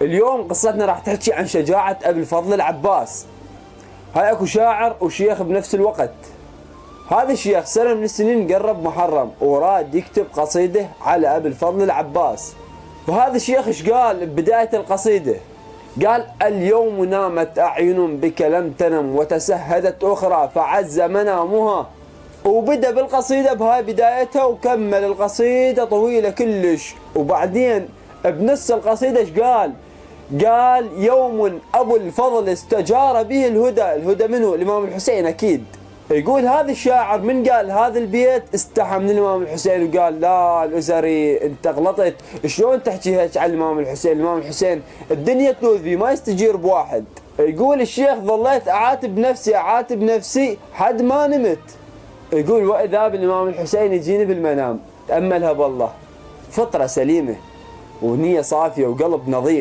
اليوم قصتنا راح تحكي عن شجاعة أبي الفضل العباس. هاي اكو شاعر وشيخ بنفس الوقت. هذا الشيخ سنة من السنين قرب محرم وراد يكتب قصيدة على أبي الفضل العباس. وهذا الشيخ ايش قال ببداية القصيدة؟ قال: اليوم نامت أعين بك لم تنم وتسهدت أخرى فعز منامها. وبدأ بالقصيدة بهاي بدايتها وكمل القصيدة طويلة كلش. وبعدين بنص القصيدة ايش قال؟ قال: يوم أبو الفضل استجار به الهدى. الهدى منه؟ الإمام الحسين أكيد. يقول هذا الشاعر من قال هذا البيت استحى من الإمام الحسين وقال: لا الأزهري أنت غلطت، شلون تحكي هيك على الإمام الحسين؟ الإمام الحسين الدنيا تلوذ فيه ما يستجير بواحد. يقول الشيخ: ظليت أعاتب نفسي حد ما نمت. يقول: وإذا بالإمام الحسين يجيني بالمنام. تأملها بالله، فطرة سليمة ونية صافية وقلب نظيف.